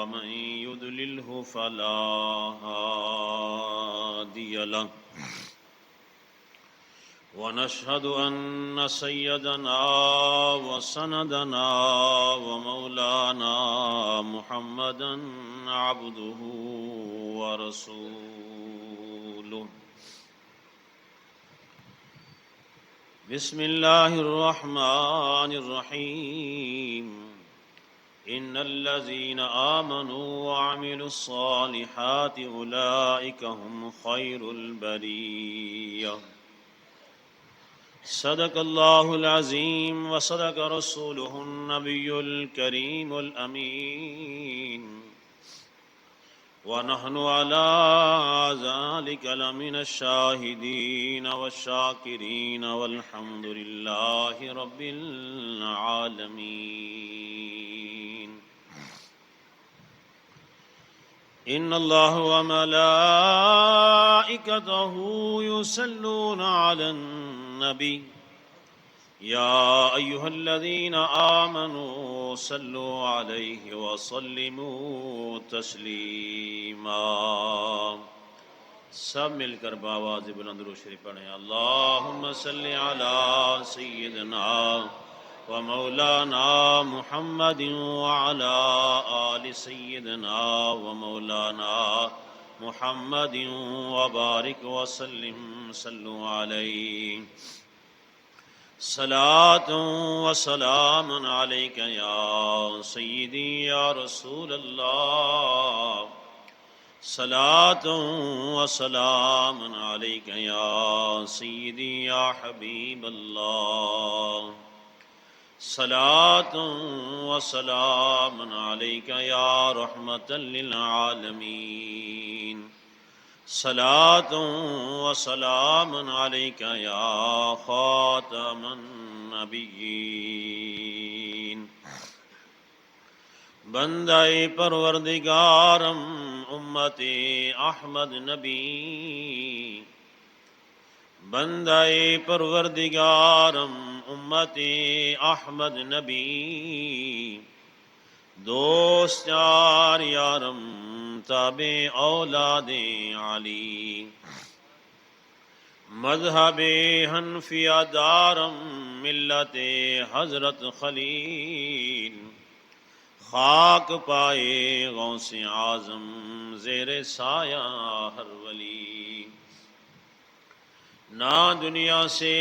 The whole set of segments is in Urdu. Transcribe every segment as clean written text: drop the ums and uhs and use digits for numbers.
ومن يضلله فلا هادي له ونشهد أن سيدنا وسندنا ومولانا محمدا عبده ورسوله بسم الله الرحمن الرحيم إن الذين آمنوا وعملوا الصالحات أولئك هم خير البرية صدق الله العظيم وصدق رسوله النبي الكريم الأمين ونحن على ذلك لمن الشاهدين والشاكرين والحمد لله رب العالمين إن الله وملائكته يصلون على النبي يا أيها الذين آمنوا صلوا عليه وسلموا تسلیما. سب مل کر بآواز بلند درود شریف پڑھیں. اللہم صل علی سیدنا و مولانا محمد وعلی آل سیدنا و مولانا محمد وبارک وسلم. صلوا علیہ. صلاۃ و سلام علیک یا سیدی یا رسول اللہ. صلاۃ و سلام علیک یا سیدی یا حبیب اللہ. صلاۃ و سلام علیک یا رحمۃ للعالمین. صلاۃ و سلام علیک یا خاتم النبیین. بندہ پروردگارم امت احمد نبی. بندہ پروردگارم امت احمد نبی. دوست یار یارم تابع اولاد علی. مذہب حنفیہ دارم ملت حضرت خلیل. خاک پائے غوث اعظم زیر سایہ ہر ولی. نہ دنیا سے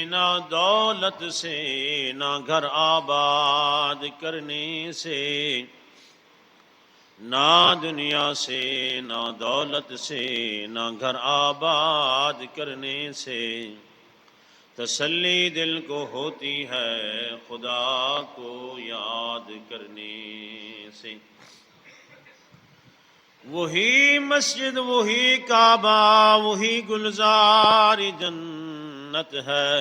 نہ دولت سے نہ گھر آباد کرنے سے. نہ دنیا سے نہ دولت سے نہ گھر آباد کرنے سے. تسلی دل کو ہوتی ہے خدا کو یاد کرنے سے. وہی مسجد وہی کعبہ وہی گلزار جنت ہے.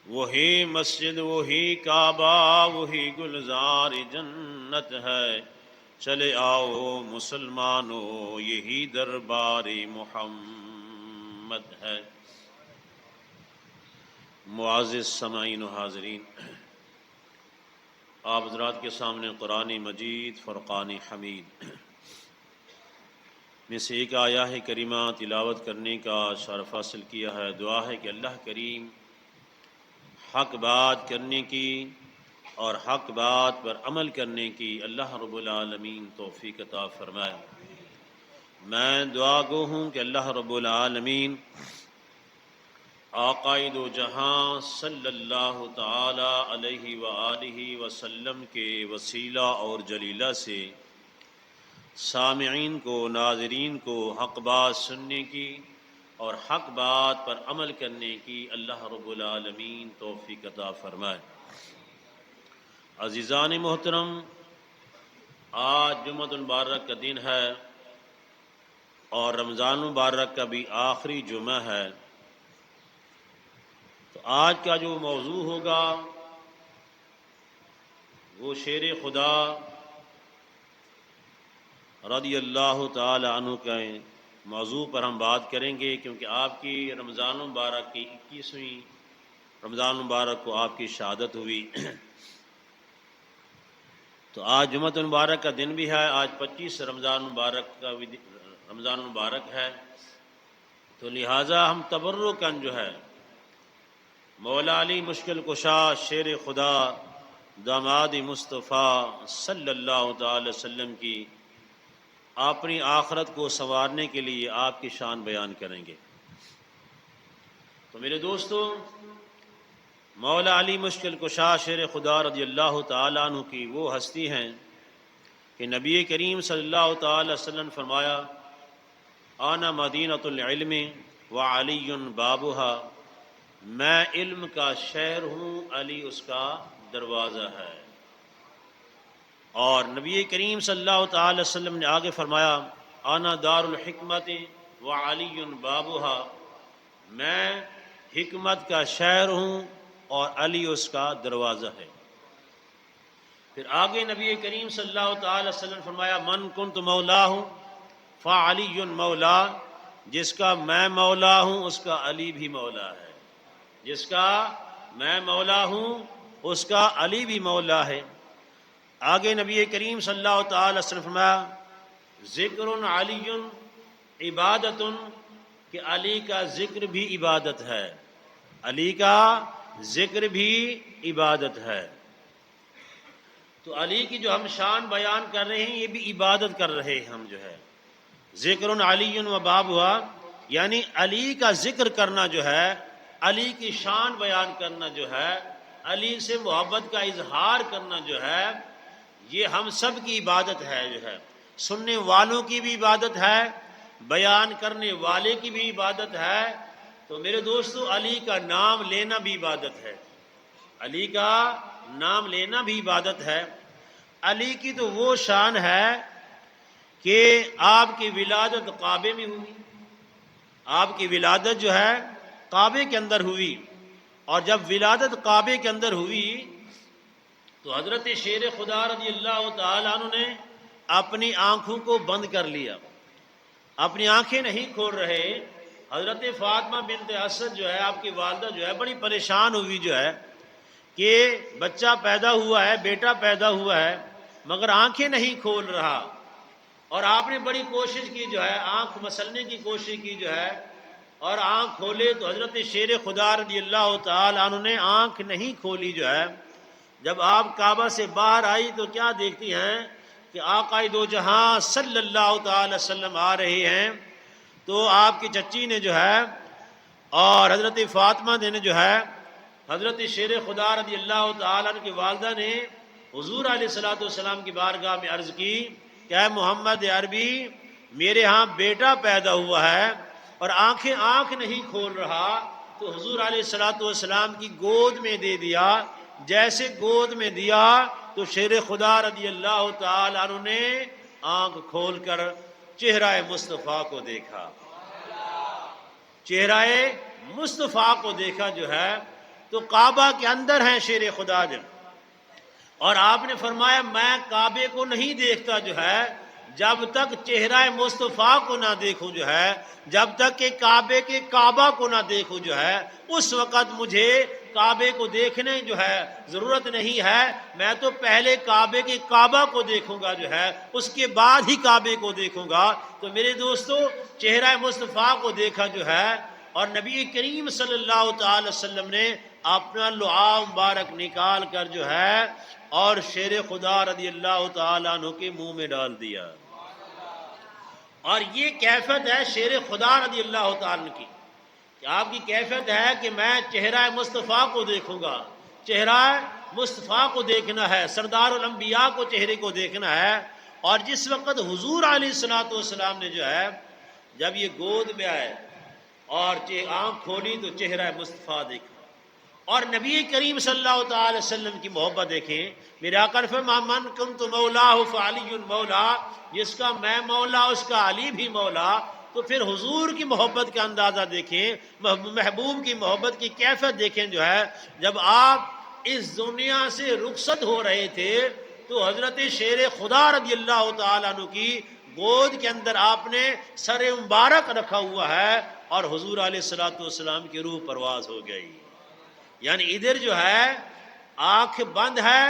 وہی مسجد وہی کعبہ وہی گلزار جنت ہے. چلے آؤ مسلمانوں یہی دربار محمد ہے. معزز سامعین و حاضرین، آپ حضرات کے سامنے قرآن مجید فرقان حمید میں سے ایک آیہ کریمہ تلاوت کرنے کا شرف حاصل کیا ہے. دعا ہے کہ اللہ کریم حق بات کرنے کی اور حق بات پر عمل کرنے کی اللہ رب العالمین توفیق عطا فرمائے. میں دعا گو ہوں کہ اللہ رب العالمین آقائے دو جہاں صلی اللہ تعالی علیہ وآلہ وسلم کے وسیلہ اور جلیلہ سے سامعین کو ناظرین کو حق بات سننے کی اور حق بات پر عمل کرنے کی اللہ رب العالمین توفیق عطا فرمائے. عزیزان محترم، آج جمعۃ المبارک کا دن ہے اور رمضان المبارک کا بھی آخری جمعہ ہے. تو آج کا جو موضوع ہوگا وہ شیر خدا رضی اللہ تعالی عنہ کے موضوع پر ہم بات کریں گے، کیونکہ آپ کی رمضان المبارک کی 21ویں رمضان المبارک کو آپ کی شہادت ہوئی. تو آج جمعہ المبارک کا دن بھی ہے، آج 25 رمضان مبارک ہے، تو لہٰذا ہم تبرکاً جو ہے مولا علی مشکل کشا شیر خدا داماد مصطفیٰ صلی اللہ تعالی وسلم کی اپنی آخرت کو سنوارنے کے لیے آپ کی شان بیان کریں گے۔ تو میرے دوستو، مولا علی مشکل کشا شیر خدا رضی اللہ تعالیٰ عنہ کی وہ ہستی ہیں کہ نبی کریم صلی اللہ تعالی وسلم فرمایا، آنا مدینۃ العلم وعلی بابھا، میں علم کا شہر ہوں، علی اس کا دروازہ ہے۔ اور نبی کریم صلی اللہ تعالی وسلم نے آگے فرمایا، آنا دار الحکمت وعلی بابھا، میں حکمت کا شہر ہوں اور علی اس کا دروازہ ہے۔ پھر آگے نبی کریم صلی اللہ تعالی وسلم فرمایا، من کنت مولا ہوں فعلی مولا، جس کا میں مولا ہوں اس کا علی بھی مولا ہے، جس کا میں مولا ہوں اس کا علی بھی مولا ہے۔ آگے نبی کریم صلی اللہ تعالی وسلم فرمایا، ذکر علی عبادت، کہ علی کا ذکر بھی عبادت ہے، علی کا ذکر بھی عبادت ہے۔ تو علی کی جو ہم شان بیان کر رہے ہیں یہ بھی عبادت کر رہے ہیں ہم، جو ہے ذکر علی و بابھا، یعنی علی کا ذکر کرنا جو ہے، علی کی شان بیان کرنا جو ہے، علی سے محبت کا اظہار کرنا جو ہے، یہ ہم سب کی عبادت ہے، جو ہے سننے والوں کی بھی عبادت ہے، بیان کرنے والے کی بھی عبادت ہے۔ تو میرے دوستو، علی کا نام لینا بھی عبادت ہے، علی کا نام لینا بھی عبادت ہے۔ علی کی تو وہ شان ہے کہ آپ کی ولادت کعبے میں ہوئی، آپ کی ولادت جو ہے کعبے کے اندر ہوئی، اور جب ولادت کعبے کے اندر ہوئی تو حضرت شیر خدا رضی اللہ تعالیٰ عنہ نے اپنی آنکھوں کو بند کر لیا، اپنی آنکھیں نہیں کھول رہے۔ حضرت فاطمہ بنت اسد جو ہے، آپ کی والدہ جو ہے، بڑی پریشان ہوئی جو ہے کہ بچہ پیدا ہوا ہے، بیٹا پیدا ہوا ہے، مگر آنکھیں نہیں کھول رہا۔ اور آپ نے بڑی کوشش کی جو ہے، آنکھ مسلنے کی کوشش کی جو ہے، اور آنکھ کھولے تو حضرت شیر خدا رضی اللہ تعالی عنہ نے آنکھ نہیں کھولی جو ہے۔ جب آپ کعبہ سے باہر آئی تو کیا دیکھتی ہیں کہ آقا دو جہاں صلی اللہ تعالی وسلم آ رہے ہیں۔ تو آپ کی چچی نے جو ہے اور حضرت فاطمہ نے جو ہے حضرت شیر خدا رضی اللہ تعالیٰ عنہ کی والدہ نے حضور علیہ الصلوۃ والسلام کی بارگاہ میں عرض کی کہ اے محمد عربی، میرے ہاں بیٹا پیدا ہوا ہے اور آنکھ نہیں کھول رہا، تو حضور علیہ الصلوۃ والسلام کی گود میں دے دیا۔ جیسے گود میں دیا تو شیر خدا رضی اللہ تعالی عنہ نے آنکھ کھول کر چہرہ مصطفیٰ کو دیکھا، چہرہ مصطفیٰ کو دیکھا جو ہے۔ تو کعبہ کے اندر ہیں شیر خدا جب، اور آپ نے فرمایا میں کعبے کو نہیں دیکھتا جو ہے جب تک چہرہ مصطفیٰ کو نہ دیکھوں، جو ہے جب تک کہ کعبے کے کعبہ کو نہ دیکھوں جو ہے، اس وقت مجھے کعبے کو دیکھنے جو ہے ضرورت نہیں ہے، میں تو پہلے کعبے کے کعبہ کو دیکھوں گا جو ہے، اس کے بعد ہی کعبے کو دیکھوں گا۔ تو میرے دوستو، چہرہ مصطفیٰ کو دیکھا جو ہے، اور نبی کریم صلی اللہ تعالی وسلم نے اپنا لعاب مبارک نکال کر جو ہے اور شیر خدا رضی اللہ تعالیٰ عنہ کے منہ میں ڈال دیا۔ اور یہ کیفیت ہے شیر خدا رضی اللہ تعالیٰ عنہ کی، کہ آپ کی کیفیت ہے کہ میں چہرہ مصطفیٰ کو دیکھوں گا، چہرہ مصطفیٰ کو دیکھنا ہے، سردار الانبیاء کو چہرے کو دیکھنا ہے۔ اور جس وقت حضور علیہ الصلوۃ والسلام نے جو ہے جب یہ گود میں آئے اور آنکھ کھولی تو چہرہ مصطفیٰ دیکھا، اور نبی کریم صلی اللہ تعالی وسلم کی محبت دیکھیں۔ میرے آقا نے فرمایا، من کنت مولاہ فعلی مولا، جس کا میں مولا اس کا علی بھی مولا۔ تو پھر حضور کی محبت کا اندازہ دیکھیں، محبوب کی محبت کی کیفیت دیکھیں جو ہے۔ جب آپ اس دنیا سے رخصت ہو رہے تھے تو حضرت شیر خدا رضی اللہ تعالیٰ عنہ کی گود کے اندر آپ نے سر مبارک رکھا ہوا ہے، اور حضور علیہ الصلوۃ والسلام کی روح پرواز ہو گئی۔ یعنی ادھر جو ہے آنکھ بند ہے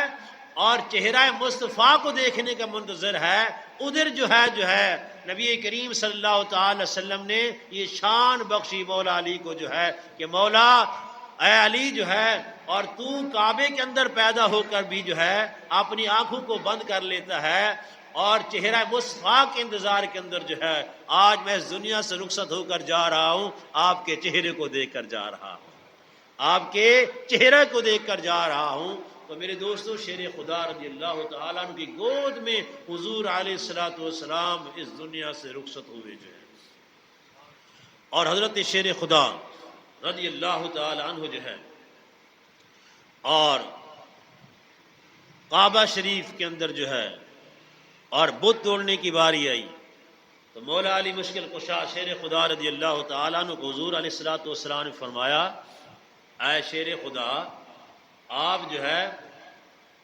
اور چہرہ مصطفیٰ کو دیکھنے کا منتظر ہے، ادھر جو ہے نبی کریم صلی اللہ تعالی وسلم نے یہ شان بخشی مولا علی کو جو ہے کہ مولا اے علی جو ہے، اور تو کعبے کے اندر پیدا ہو کر بھی جو ہے اپنی آنکھوں کو بند کر لیتا ہے، اور چہرہ مصطفیٰ کے انتظار کے اندر جو ہے آج میں اس دنیا سے رخصت ہو کر جا رہا ہوں، آپ کے چہرے کو دیکھ کر جا رہا ہوں، آپ کے چہرے کو دیکھ کر جا رہا ہوں۔ تو میرے دوستو، شیر خدا رضی اللہ تعالیٰ عنہ کی گود میں حضور علیہ الصلوۃ والسلام اس دنیا سے رخصت ہوئے جو ہے، اور حضرت شیر خدا رضی اللہ تعالی عنہ جو ہے اور کعبہ شریف کے اندر جو ہے اور بت توڑنے کی باری آئی تو مولا علی مشکل کشا شیر خدا رضی اللہ تعالیٰ عنہ کو حضور علیہ الصلوۃ والسلام نے فرمایا، اے شیر خدا، آپ جو ہے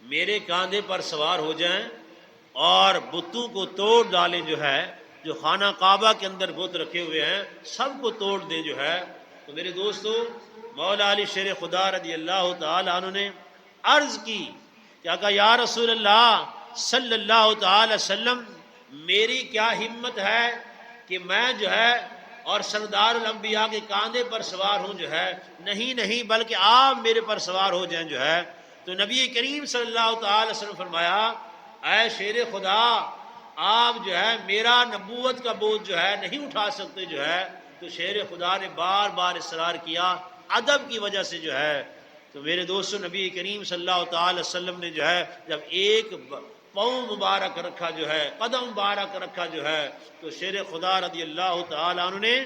میرے کاندھے پر سوار ہو جائیں اور بتوں کو توڑ ڈالیں، جو ہے جو خانہ کعبہ کے اندر بت رکھے ہوئے ہیں سب کو توڑ دیں جو ہے۔ تو میرے دوستو، مولا علی شیر خدا رضی اللہ تعالی عنہ نے عرض کی کہ کہا یا رسول اللہ صلی اللہ تعالی وسلم، میری کیا ہمت ہے کہ میں جو ہے اور سردار الانبیاء کے کاندھے پر سوار ہوں جو ہے، نہیں بلکہ آپ میرے پر سوار ہو جائیں جو ہے۔ تو نبی کریم صلی اللہ تعالی وسلم فرمایا، اے شیر خدا، آپ جو ہے میرا نبوت کا بوجھ جو ہے نہیں اٹھا سکتے جو ہے۔ تو شیر خدا نے بار بار اصرار کیا ادب کی وجہ سے جو ہے۔ تو میرے دوستو، نبی کریم صلی اللہ تعالی وسلم نے جو ہے جب ایک پاؤں مبارک رکھا جو ہے، قدم مبارک رکھا جو ہے، تو شیر خدا رضی اللہ تعالی عنہ نے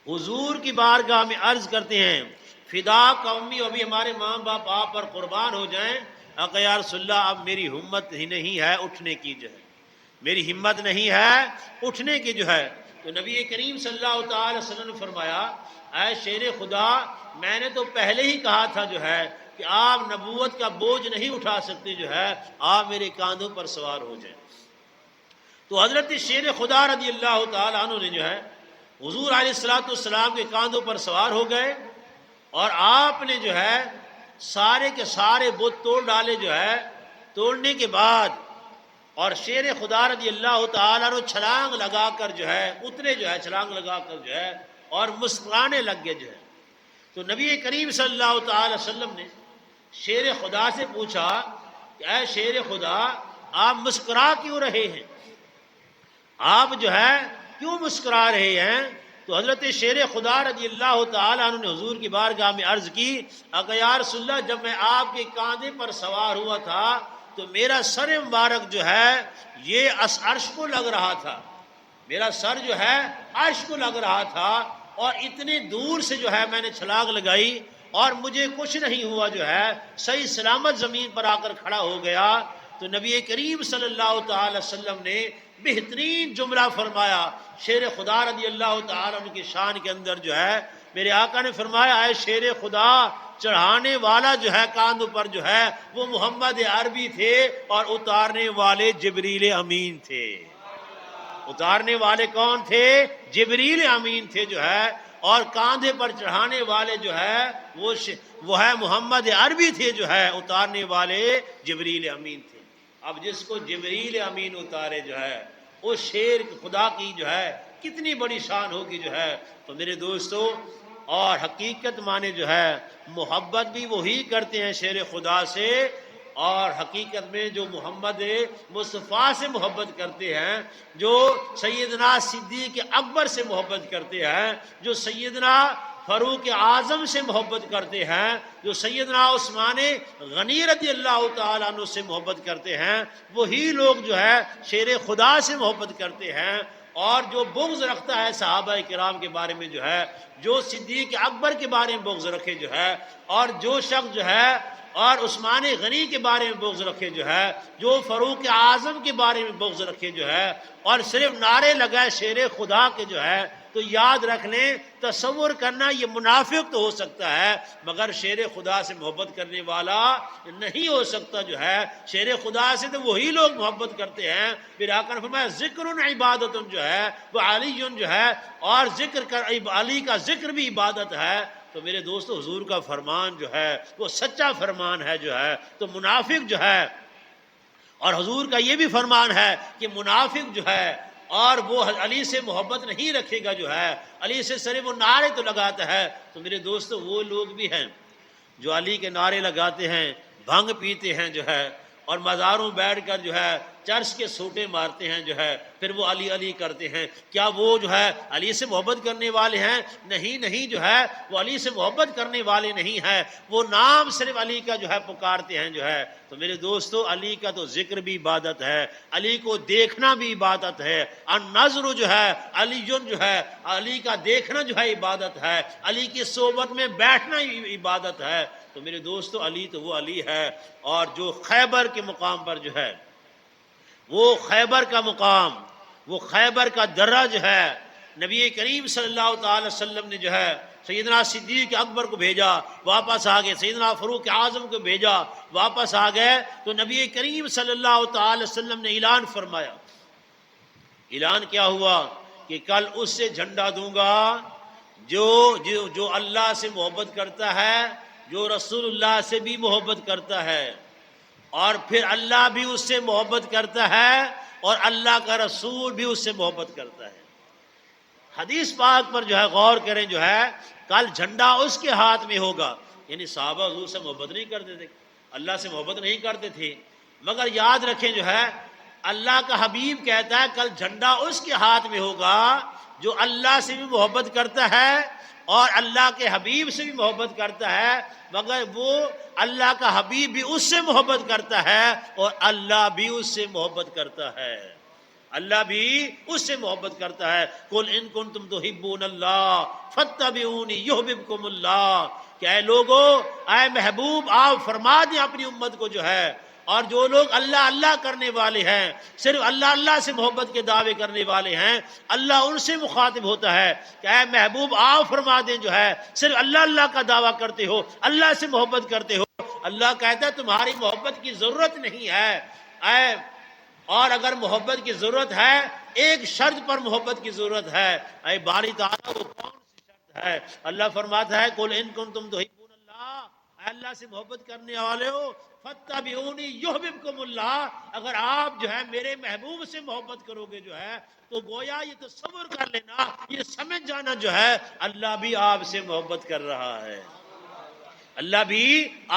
حضور کی بارگاہ میں عرض کرتے ہیں، فدا قومی، ابھی ہمارے ماں باپ آپ پر قربان ہو جائیں، آقا یا رسول اللہ اب میری ہمت ہی نہیں ہے اٹھنے کی جو ہے، میری ہمت نہیں ہے اٹھنے کی جو ہے۔ تو نبی کریم صلی اللہ تعالی وسلم نے فرمایا، اے شیر خدا، میں نے تو پہلے ہی کہا تھا جو ہے کہ آپ نبوت کا بوجھ نہیں اٹھا سکتے جو ہے، آپ میرے کاندھوں پر سوار ہو جائیں۔ تو حضرت شیر خدا رضی اللہ تعالی عنہ نے جو ہے حضور علیہ الصلوۃ والسلام کے کاندھوں پر سوار ہو گئے، اور آپ نے جو ہے سارے کے سارے بت توڑ ڈالے جو ہے۔ توڑنے کے بعد اور شیر خدا رضی اللہ تعالیٰ عنہ چھلانگ لگا کر جو ہے اترے جو ہے، چھلانگ لگا کر جو ہے اور مسکرانے لگ گئے جو ہے۔ تو نبی کریم صلی اللہ تعالی وسلم نے شیر خدا سے پوچھا کہ اے شیر خدا، آپ مسکرا کیوں رہے ہیں؟ آپ جو ہے کیوں مسکرا رہے ہیں؟ تو حضرت شیر خدا رضی اللہ تعالی عنہ نے حضور کی بارگاہ میں عرض کی، اگر یا رسول اللہ، جب میں آپ کے کاندھے پر سوار ہوا تھا تو میرا سر مبارک جو ہے یہ عرش کو لگ رہا تھا، میرا سر جو ہے عرش کو لگ رہا تھا، اور اتنے دور سے جو ہے میں نے چھلانگ لگائی اور مجھے کچھ نہیں ہوا جو ہے، صحیح سلامت زمین پر آ کر کھڑا ہو گیا۔ تو نبی کریم صلی اللہ تعالی وسلم نے بہترین جملہ فرمایا شیر خدا رضی اللہ تعالی عنہ کی شان کے اندر جو ہے، میرے آقا نے فرمایا، اے شیر خدا، چڑھانے والا جو ہے کاندھ پر جو ہے وہ محمد عربی تھے، اور اتارنے والے جبریل امین تھے۔ اتارنے والے کون تھے؟ جبریل امین تھے جو ہے، اور کاندھے پر چڑھانے والے جو ہے وہ ہے محمد عربی تھے جو ہے، اتارنے والے جبریل امین تھے۔ اب جس کو جبریل امین اتارے جو ہے، اس شیر خدا کی جو ہے کتنی بڑی شان ہوگی جو ہے۔ تو میرے دوستو، اور حقیقت مانے جو ہے محبت بھی وہی کرتے ہیں شیر خدا سے، اور حقیقت میں جو محمد مصطفیٰ سے محبت کرتے ہیں، جو سیدنا صدیق اکبر سے محبت کرتے ہیں، جو سیدنا فاروق اعظم سے محبت کرتے ہیں، جو سیدنا عثمان غنی رضی اللہ تعالیٰ عنہ سے محبت کرتے ہیں، وہی لوگ جو ہے شیر خدا سے محبت کرتے ہیں۔ اور جو بغض رکھتا ہے صحابہ کرام کے بارے میں جو ہے، جو صدیق اکبر کے بارے میں بغض رکھے جو ہے، اور جو شخص جو ہے اور عثمان غنی کے بارے میں بغض رکھے جو ہے، جو فاروق اعظم کے بارے میں بغض رکھے جو ہے، اور صرف نعرے لگائے شیر خدا کے جو ہے، تو یاد رکھ لیں، تصور کرنا یہ منافق تو ہو سکتا ہے مگر شیر خدا سے محبت کرنے والا نہیں ہو سکتا جو ہے۔ شیر خدا سے تو وہی لوگ محبت کرتے ہیں۔ پھر آقا نے فرمایا، ذکر عبادت جو ہے وہ علی جو ہے، اور ذکر کر علی کا ذکر بھی عبادت ہے۔ تو میرے دوستو حضور کا فرمان جو ہے وہ سچا فرمان ہے جو ہے، تو منافق جو ہے، اور حضور کا یہ بھی فرمان ہے کہ منافق جو ہے اور وہ علی سے محبت نہیں رکھے گا جو ہے، علی سے صرف وہ نعرے تو لگاتا ہے، تو میرے دوستو وہ لوگ بھی ہیں جو علی کے نعرے لگاتے ہیں، بھنگ پیتے ہیں جو ہے، اور مزاروں بیٹھ کر جو ہے چرچ کے سوٹے مارتے ہیں جو ہے، پھر وہ علی علی کرتے ہیں، کیا وہ جو ہے علی سے محبت کرنے والے ہیں؟ نہیں نہیں، جو ہے وہ علی سے محبت کرنے والے نہیں ہیں، وہ نام صرف علی کا جو ہے پکارتے ہیں جو ہے۔ تو میرے دوستو علی کا تو ذکر بھی عبادت ہے، علی کو دیکھنا بھی عبادت ہے، النظر جو ہے علی جو ہے، علی کا دیکھنا جو ہے عبادت ہے، علی کی صحبت میں بیٹھنا عبادت ہے۔ تو میرے دوستو علی تو وہ علی ہے، اور جو خیبر کے مقام پر جو ہے، وہ خیبر کا مقام، وہ خیبر کا درہ جو ہے، نبی کریم صلی اللہ تعالی وسلم نے جو ہے سیدنا صدیق اکبر کو بھیجا، واپس آ گئے، سیدنا فاروق اعظم کو بھیجا، واپس آ گئے، تو نبی کریم صلی اللہ تعالی وسلم نے اعلان فرمایا۔ اعلان کیا ہوا کہ کل اس سے جھنڈا دوں گا جو اللہ سے محبت کرتا ہے، جو رسول اللہ سے بھی محبت کرتا ہے، اور پھر اللہ بھی اس سے محبت کرتا ہے، اور اللہ کا رسول بھی اس سے محبت کرتا ہے۔ حدیث پاک پر جو ہے غور کریں، جو ہے کل جھنڈا اس کے ہاتھ میں ہوگا، یعنی صحابہ حضور سے محبت نہیں کرتے تھے، اللہ سے محبت نہیں کرتے تھے، مگر یاد رکھیں جو ہے اللہ کا حبیب کہتا ہے کل جھنڈا اس کے ہاتھ میں ہوگا جو اللہ سے بھی محبت کرتا ہے اور اللہ کے حبیب سے بھی محبت کرتا ہے، مگر وہ اللہ کا حبیب بھی اس سے محبت کرتا ہے اور اللہ بھی اس سے محبت کرتا ہے، اللہ بھی اس سے محبت کرتا ہے۔ قل ان کنتم تحبون اللہ فاتبعونی یحببکم اللہ، کہ اے لوگو، اے محبوب آپ فرما دیں اپنی امت کو جو ہے، اور جو لوگ اللہ اللہ کرنے والے ہیں، صرف اللہ اللہ سے محبت کے دعوے کرنے والے ہیں، اللہ ان سے مخاطب ہوتا ہے کہ اے محبوب آپ فرما دیں جو ہے صرف اللہ اللہ کا دعویٰ کرتے ہو، اللہ سے محبت کرتے ہو، اللہ کہتا ہے تمہاری محبت کی ضرورت نہیں ہے، اور اگر محبت کی ضرورت ہے ایک شرط پر محبت کی ضرورت ہے، اے باری تعالیٰ وہ کون سی شرط ہے؟ اللہ فرماتا ہے قل ان کنتم تحبون اللہ، اے اللہ سے محبت کرنے والے ہو، فاتبعونی یحببکم اللہ، اگر آپ جو ہے میرے محبوب سے محبت کرو گے جو ہے تو گویا یہ تصور کر لینا، یہ سمجھ جانا جو ہے اللہ بھی آپ سے محبت کر رہا ہے، اللہ بھی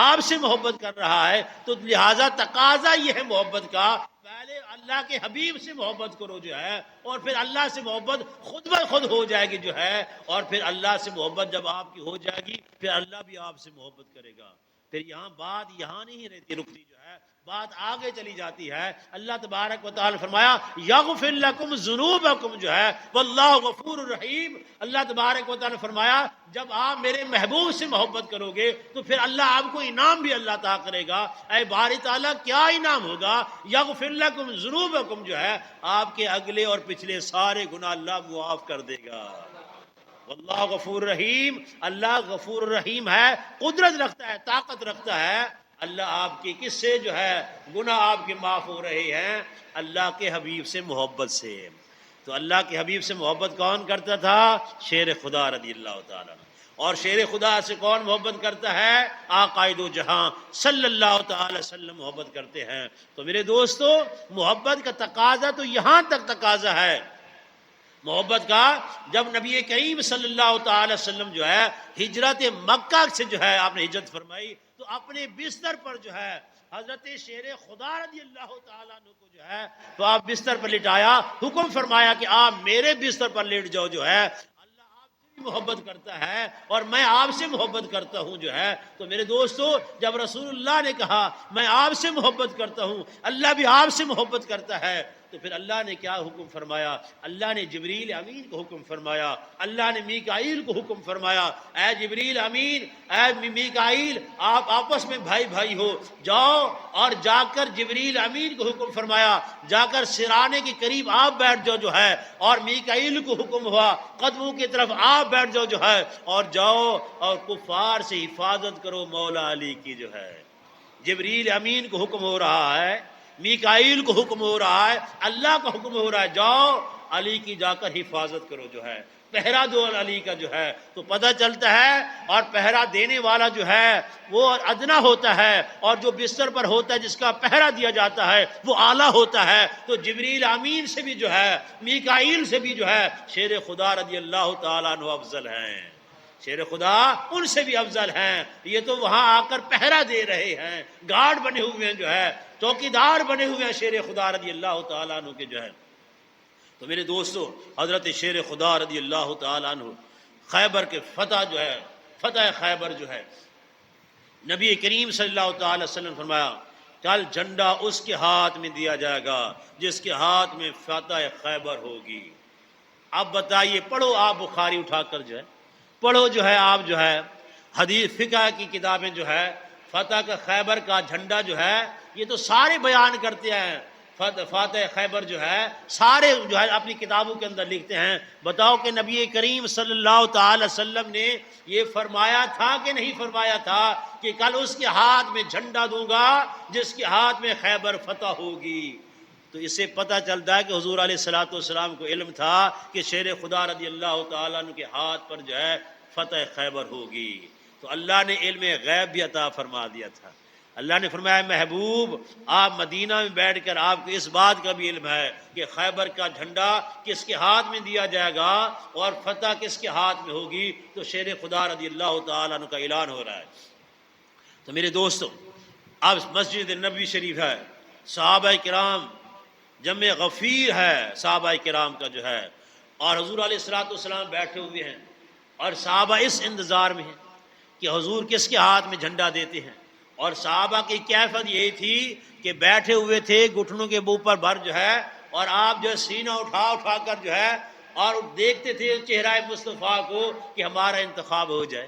آپ سے محبت کر رہا ہے۔ تو لہٰذا تقاضا یہ ہے محبت کا، پہلے اللہ کے حبیب سے محبت کرو جو ہے، اور پھر اللہ سے محبت خود بخود ہو جائے گی جو ہے، اور پھر اللہ سے محبت جب آپ کی ہو جائے گی پھر اللہ بھی آپ سے محبت کرے گا۔ پھر یہاں بات یہاں نہیں رہتی، رکتی جو ہے بات آگے چلی جاتی ہے۔ اللہ تبارک و تعالی فرمایا یغفر لکم ذنوبکم جو ہے واللہ غفور الرحیم، اللہ تبارک و تعالی فرمایا جب آپ میرے محبوب سے محبت کرو گے تو پھر اللہ آپ کو انعام بھی اللہ تعالیٰ کرے گا۔ اے باری تعالیٰ کیا انعام ہوگا؟ یغفر لکم ذنوبکم جو ہے آپ کے اگلے اور پچھلے سارے گناہ اللہ معاف کر دے گا۔ واللہ غفور رحیم، اللہ غفور رحیم ہے، قدرت رکھتا ہے، طاقت رکھتا ہے۔ اللہ آپ کی کس سے جو ہے گناہ آپ کے معاف ہو رہے ہیں؟ اللہ کے حبیب سے محبت سے۔ تو اللہ کے حبیب سے محبت کون کرتا تھا؟ شیر خدا رضی اللہ تعالیٰ۔ اور شیر خدا سے کون محبت کرتا ہے؟ آقائد و جہاں صلی اللہ تعالی وسلم محبت کرتے ہیں۔ تو میرے دوستو محبت کا تقاضا تو یہاں تک تقاضا ہے محبت کا، جب نبی کریم صلی اللہ تعالی وسلم جو ہے ہجرت مکہ سے جو ہے آپ نے ہجرت فرمائی، تو اپنے بستر پر جو ہے حضرت شیر خدا رضی اللہ تعالیٰ عنہ کو جو ہے تو آپ بستر پر لٹایا، حکم فرمایا کہ آپ میرے بستر پر لیٹ جاؤ جو ہے، اللہ آپ سے بھی محبت کرتا ہے اور میں آپ سے محبت کرتا ہوں جو ہے۔ تو میرے دوستو جب رسول اللہ نے کہا میں آپ سے محبت کرتا ہوں، اللہ بھی آپ سے محبت کرتا ہے، تو پھر اللہ نے کیا حکم فرمایا؟ اللہ نے جبریل امین کو حکم فرمایا، اللہ نے میکائیل کو حکم فرمایا، اے جبریل امین، اے میکائیل، آپ آپس میں بھائی بھائی ہو، جاؤ اور جا کر جبریل امین کو حکم فرمایا جا کر سرانے کے قریب آپ بیٹھ جاؤ جو ہے، اور میکائیل کو حکم ہوا قدموں کی طرف آپ بیٹھ جاؤ جو ہے، اور جاؤ اور کفار سے حفاظت کرو مولا علی کی جو ہے۔ جبریل امین کو حکم ہو رہا ہے، میکائیل کو حکم ہو رہا ہے، اللہ کا حکم ہو رہا ہے، جاؤ علی کی جا کر حفاظت کرو جو ہے، پہرا دو علی کا جو ہے، تو پتہ چلتا ہے اور پہرا دینے والا جو ہے وہ ادنا ہوتا ہے، اور جو بستر پر ہوتا ہے جس کا پہرا دیا جاتا ہے وہ اعلیٰ ہوتا ہے. تو جبریل امین سے بھی جو ہے، میکائیل سے بھی جو ہے شیر خدا رضی اللہ تعالیٰ عنہ افضل ہیں، شیر خدا ان سے بھی افضل ہیں. یہ تو وہاں آ کر پہرا دے رہے ہیں، گارڈ بنے ہوئے ہیں جو ہے، چوکیدار بنے ہوئے ہیں شیر خدا رضی اللہ تعالیٰ عنہ کے جو ہے. تو میرے دوستو، حضرت شیر خدا رضی اللہ تعالیٰ عنہ خیبر کے فتح جو ہے، فتح خیبر جو ہے، نبی کریم صلی اللہ تعالی وسلم فرمایا کل جھنڈا اس کے ہاتھ میں دیا جائے گا جس کے ہاتھ میں فتح خیبر ہوگی. اب بتائیے، پڑھو آپ بخاری اٹھا کر جو ہے، پڑھو جو ہے آپ جو ہے حدیث فقہ کی کتابیں جو ہے، فتح کا خیبر کا جھنڈا جو ہے یہ تو سارے بیان کرتے ہیں. فاتح خیبر جو ہے سارے جو ہے اپنی کتابوں کے اندر لکھتے ہیں. بتاؤ کہ نبی کریم صلی اللہ تعالی وسلم نے یہ فرمایا تھا کہ نہیں فرمایا تھا کہ کل اس کے ہاتھ میں جھنڈا دوں گا جس کے ہاتھ میں خیبر فتح ہوگی؟ تو اس سے پتہ چلتا ہے کہ حضور علیہ الصلوۃ والسلام کو علم تھا کہ شیر خدا رضی اللہ تعالیٰ عنہ کے ہاتھ پر جو ہے فتح خیبر ہوگی. تو اللہ نے علم غیب بھی عطا فرما دیا تھا. اللہ نے فرمایا محبوب آپ مدینہ میں بیٹھ کر آپ کو اس بات کا بھی علم ہے کہ خیبر کا جھنڈا کس کے ہاتھ میں دیا جائے گا اور فتح کس کے ہاتھ میں ہوگی. تو شیر خدا رضی اللہ تعالیٰ عنہ کا اعلان ہو رہا ہے. تو میرے دوستو، اب مسجد نبوی شریف ہے، صحابہ کرام جمع غفیر ہے صحابہ کرام کا جو ہے، اور حضور علیہ الصلوۃ والسلام بیٹھے ہوئے ہیں اور صحابہ اس انتظار میں ہیں کہ حضور کس کے ہاتھ میں جھنڈا دیتے ہیں. اور صحابہ کی کیفیت یہی تھی کہ بیٹھے ہوئے تھے گھٹنوں کے اوپر بھر جو ہے، اور آپ جو ہے سینہ اٹھا اٹھا کر جو ہے اور دیکھتے تھے چہرہ مصطفیٰ کو کہ ہمارا انتخاب ہو جائے.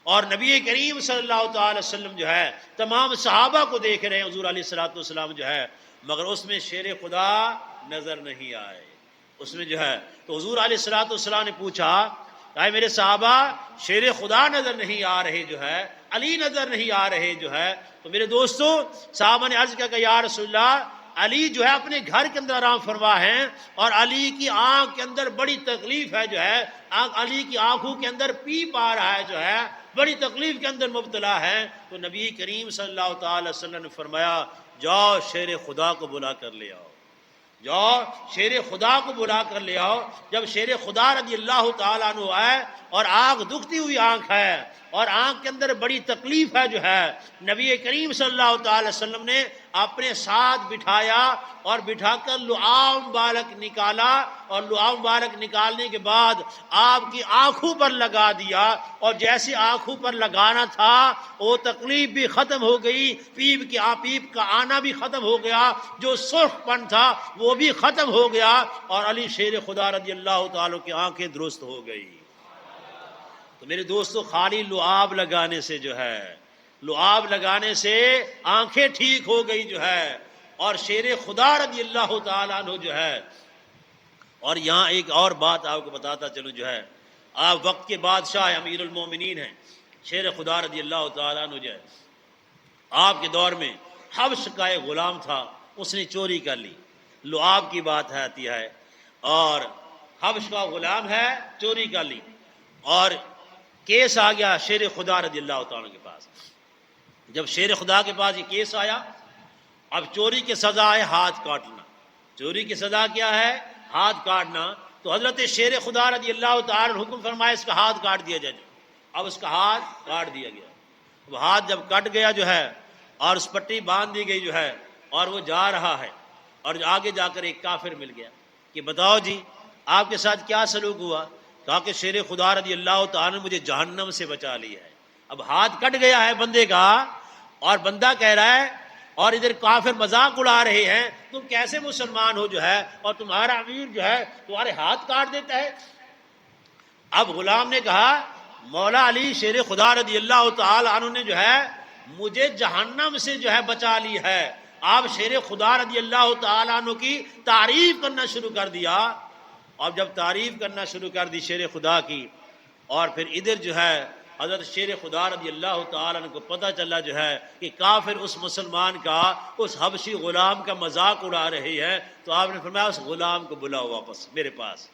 اور نبی کریم صلی اللہ تعالی وسلم جو ہے تمام صحابہ کو دیکھ رہے ہیں حضور علیہ الصلوۃ والسلام جو ہے، مگر اس میں شیر خدا نظر نہیں آئے اس میں جو ہے. تو حضور علیہ الصلوۃ والسلام نے پوچھا کہ میرے صحابہ شیر خدا نظر نہیں آ رہے جو ہے، علی نظر نہیں آ رہے جو ہے. تو میرے دوستو، صحابہ نے عرض کیا کہ یا رسول اللہ، علی جو ہے اپنے گھر کے اندر آرام فرما ہے اور علی کی آنکھ کے اندر بڑی تکلیف ہے جو ہے، علی کی آنکھوں کے اندر پیپ آ رہا ہے جو ہے، بڑی تکلیف کے اندر مبتلا ہے. تو نبی کریم صلی اللہ تعالی وسلم نے فرمایا جاؤ شیر خدا کو بلا کر لے آؤ، جاؤ شیر خدا کو بلا کر لے آؤ. جب شیر خدا رضی اللہ تعالیٰ عنہ آئے اور آنکھ دکھتی ہوئی آنکھ ہے اور آنکھ کے اندر بڑی تکلیف ہے جو ہے، نبی کریم صلی اللہ تعالی وسلم نے اپنے ساتھ بٹھایا اور بٹھا کر لعاب مبارک نکالا، اور لعاب مبارک نکالنے کے بعد آپ کی آنکھوں پر لگا دیا، اور جیسے آنکھوں پر لگانا تھا وہ تکلیف بھی ختم ہو گئی، پیپ کا آنا بھی ختم ہو گیا، جو سرخ پن تھا وہ بھی ختم ہو گیا، اور علی شیر خدا رضی اللہ تعالیٰ کی آنکھیں درست ہو گئی. تو میرے دوستو، خالی لعاب لگانے سے جو ہے، لعاب لگانے سے آنکھیں ٹھیک ہو گئی جو ہے، اور شیر خدا رضی اللہ تعالیٰ عنہ جو ہے. اور یہاں ایک اور بات آپ کو بتاتا چلوں جو ہے، آپ وقت کے بادشاہ امیر المومنین ہیں شیر خدا رضی اللہ تعالیٰ عنہ جو ہے، آپ کے دور میں حبش کا ایک غلام تھا، اس نے چوری کر لی. لعاب کی بات آتی ہے، اور حبش کا غلام ہے، چوری کر لی، اور کیس آ گیا شیر خدا رضی اللہ تعالیٰ کے پاس. جب شیر خدا کے پاس یہ کیس آیا، اب چوری کی سزا ہے ہاتھ کاٹنا. چوری کی سزا کیا ہے؟ ہاتھ کاٹنا. تو حضرت شیر خدا رضی اللہ تعالیٰ حکم فرمایا اس کا ہاتھ کاٹ دیا جائے. اب اس کا ہاتھ کاٹ دیا گیا. اب ہاتھ جب کٹ گیا جو ہے اور اس پٹی باندھ دی گئی جو ہے، اور وہ جا رہا ہے، اور آگے جا کر ایک کافر مل گیا کہ بتاؤ جی آپ کے ساتھ کیا سلوک ہوا؟ کہا کہ شیر خدا رضی اللہ تعالیٰ نے مجھے جہنم سے بچا لی ہے. اب ہاتھ کٹ گیا ہے بندے کا، اور بندہ کہہ رہا ہے، اور ادھر کافر مذاق اڑا رہے ہیں تم کیسے مسلمان ہو جو ہے، اور تمہارا امیر جو ہے تمہارے ہاتھ کاٹ دیتا ہے. اب غلام نے کہا مولا علی شیر خدا رضی اللہ تعالی عنہ نے جو ہے مجھے جہنم سے جو ہے بچا لی ہے. آپ شیر خدا رضی اللہ تعالی عنہ کی تعریف کرنا شروع کر دیا، اور جب تعریف کرنا شروع کر دی شیر خدا کی، اور پھر ادھر جو ہے حضرت شیر خدا رضی اللہ تعالیٰ عنہ کو پتہ چلا جو ہے کہ کافر اس مسلمان کا، اس حبشی غلام کا مذاق اڑا رہی ہے، تو آپ نے فرمایا اس غلام کو بلاؤ واپس میرے پاس۔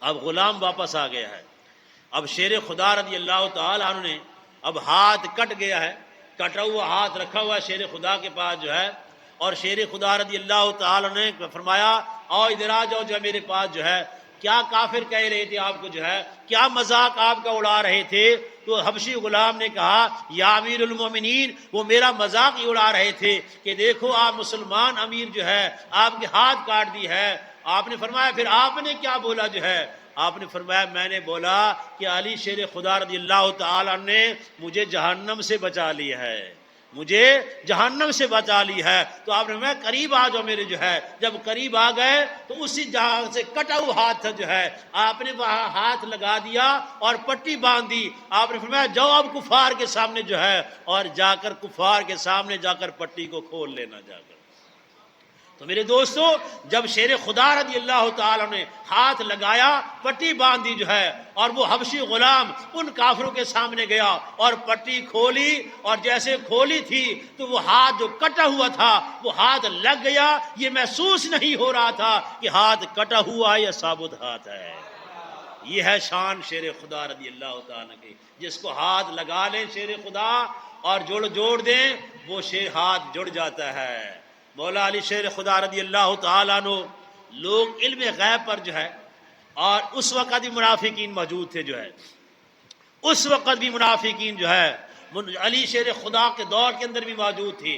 اب غلام واپس آ گیا ہے۔ اب شیر خدا رضی اللہ تعالیٰ عنہ نے اب ہاتھ کٹ گیا ہے، کٹا ہوا ہاتھ رکھا ہوا ہے شیر خدا کے پاس جو ہے، اور شیر خدا رضی اللہ تعالیٰ نے فرمایا آؤ ادھر آ جاؤ جو ہے میرے پاس جو ہے، کیا کافر کہہ رہے تھے آپ کو جو ہے، کیا مذاق آپ کا اڑا رہے تھے؟ تو حبشی غلام نے کہا یا امیر المومنین، وہ میرا مذاق ہی اڑا رہے تھے کہ دیکھو آپ مسلمان امیر جو ہے آپ کے ہاتھ کاٹ دی ہے۔ آپ نے فرمایا پھر آپ نے کیا بولا جو ہے؟ آپ نے فرمایا میں نے بولا کہ علی شیر خدا رضی اللہ تعالیٰ نے مجھے جہنم سے بچا لیا ہے، مجھے جہنم سے بچا لی ہے۔ تو آپ نے فرمایا قریب آ جاؤ میرے جو ہے، جب قریب آ گئے تو اسی جہاں سے کٹا ہوا ہاتھ تھا جو ہے، آپ نے وہاں ہاتھ لگا دیا اور پٹی باندھ دی۔ آپ نے فرمایا جاؤ اب کفار کے سامنے جو ہے، اور جا کر کفار کے سامنے جا کر پٹی کو کھول لینا جا کر۔ تو میرے دوستو جب شیر خدا رضی اللہ تعالیٰ نے ہاتھ لگایا، پٹی باندھی جو ہے، اور وہ حبشی غلام ان کافروں کے سامنے گیا اور پٹی کھولی، اور جیسے کھولی تھی تو وہ ہاتھ جو کٹا ہوا تھا وہ ہاتھ لگ گیا، یہ محسوس نہیں ہو رہا تھا کہ ہاتھ کٹا ہوا یا ثابت ہاتھ ہے۔ یہ ہے شان شیر خدا رضی اللہ تعالیٰ کی، جس کو ہاتھ لگا لیں شیر خدا اور جوڑ دیں وہ شیر ہاتھ جڑ جاتا ہے۔ مولا علی شیر خدا رضی اللہ تعالیٰ عنہ، لوگ علم غیب پر جو ہے، اور اس وقت بھی منافقین موجود تھے جو ہے، اس وقت بھی منافقین جو ہے علی شیر خدا کے دور کے اندر بھی موجود تھی،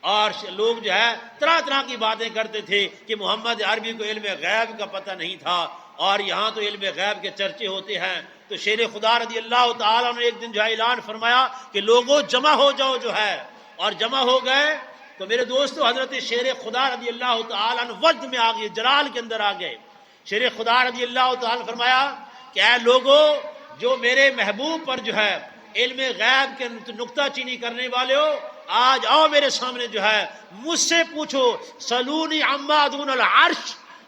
اور لوگ جو ہے طرح طرح کی باتیں کرتے تھے کہ محمد عربی کو علم غیب کا پتہ نہیں تھا، اور یہاں تو علم غیب کے چرچے ہوتے ہیں۔ تو شیر خدا رضی اللہ تعالیٰ نے ایک دن جو ہے اعلان فرمایا کہ لوگوں جمع ہو جاؤ جو ہے، اور جمع ہو گئے۔ تو میرے دوستو حضرت شیر خدا رضی اللہ تعالیٰ عنہ وجد میں آ گئے، جلال کے اندر آ گئے۔ شیر خدا رضی اللہ تعالیٰ نے فرمایا کہ اے لوگو، جو میرے محبوب پر جو ہے علم غیب کے نکتہ چینی کرنے والے ہو، آج آؤ میرے سامنے جو ہے، مجھ سے پوچھو، سلونی عما دون العرش،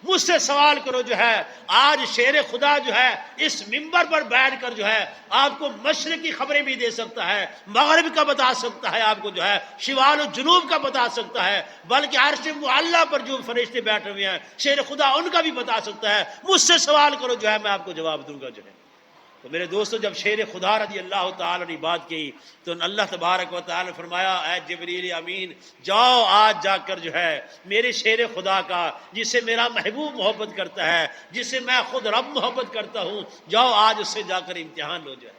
مجھ سے سوال کرو جو ہے۔ آج شیر خدا جو ہے اس منبر پر بیٹھ کر جو ہے آپ کو مشرق کی خبریں بھی دے سکتا ہے، مغرب کا بتا سکتا ہے، آپ کو جو ہے شمال و جنوب کا بتا سکتا ہے، بلکہ عرش معلیٰ پر جو فرشتے بیٹھے ہوئے ہیں شیر خدا ان کا بھی بتا سکتا ہے۔ مجھ سے سوال کرو جو ہے، میں آپ کو جواب دوں گا جو ہے۔ تو میرے دوستو جب شیر خدا رضی اللہ تعالیٰ نے بات کی تو اللہ تبارک و تعالیٰ نے فرمایا اے جبریل امین، جاؤ آج جا کر جو ہے میرے شیر خدا کا، جس سے میرا محبوب محبت کرتا ہے، جس سے میں خود رب محبت کرتا ہوں، جاؤ آج اس سے جا کر امتحان لو جو ہے۔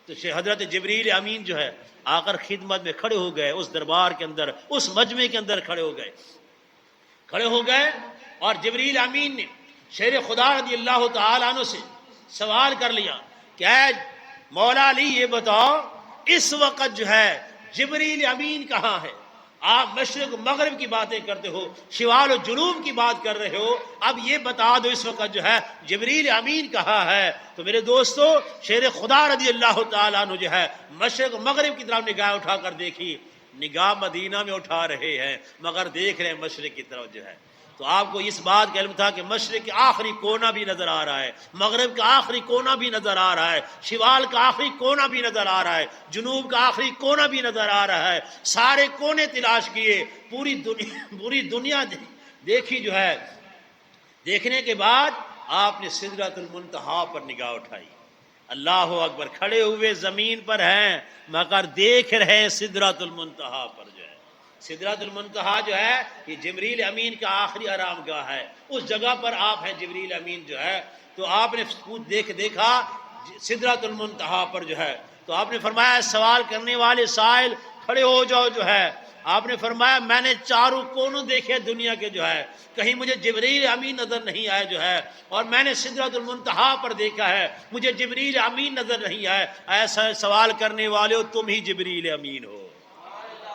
تو حضرت جبریل امین جو ہے آ کر خدمت میں کھڑے ہو گئے، اس دربار کے اندر، اس مجمع کے اندر کھڑے ہو گئے، اور جبریل امین نے شیر خدا رضی اللہ تعالیٰ عنہ سے سوال کر لیا کہ اے مولا علی یہ بتاؤ اس وقت جو ہے جبریل امین کہاں ہے؟ آپ مشرق مغرب کی باتیں کرتے ہو، شمال و جنوب کی بات کر رہے ہو، اب یہ بتا دو اس وقت جو ہے جبریل امین کہاں ہے؟ تو میرے دوستو شیر خدا رضی اللہ تعالیٰ عنہ جو ہے مشرق مغرب کی طرف نگاہ اٹھا کر دیکھی، نگاہ مدینہ میں اٹھا رہے ہیں مگر دیکھ رہے ہیں مشرق کی طرف جو ہے۔ تو آپ کو اس بات کا علم تھا کہ مشرق کا آخری کونا بھی نظر آ رہا ہے، مغرب کا آخری کونا بھی نظر آ رہا ہے، شمال کا آخری کونا بھی نظر آ رہا ہے، جنوب کا آخری کونا بھی نظر آ رہا ہے، سارے کونے تلاش کیے، پوری دنیا دیکھی جو ہے۔ دیکھنے کے بعد آپ نے سدرۃ المنتہا پر نگاہ اٹھائی، اللہ اکبر، کھڑے ہوئے زمین پر ہیں مگر دیکھ رہے ہیں سدرۃ المنتہا پر جو ہے۔ سدرۃ المنتہا جو ہے یہ جبریل امین کا آخری آرام گاہ ہے، اس جگہ پر آپ ہیں جبریل امین جو ہے۔ تو آپ نے دیکھا سدرۃ المنتہا پر جو ہے، تو آپ نے فرمایا سوال کرنے والے سائل کھڑے ہو جاؤ جو ہے۔ آپ نے فرمایا میں نے چاروں کونوں دیکھے دنیا کے جو ہے، کہیں مجھے جبریل امین نظر نہیں آئے جو ہے، اور میں نے سدرۃ المنتہا پر دیکھا ہے، مجھے جبریل امین نظر نہیں آئے۔ ایسا سوال کرنے والے ہو تم ہی جبریل امین ہو،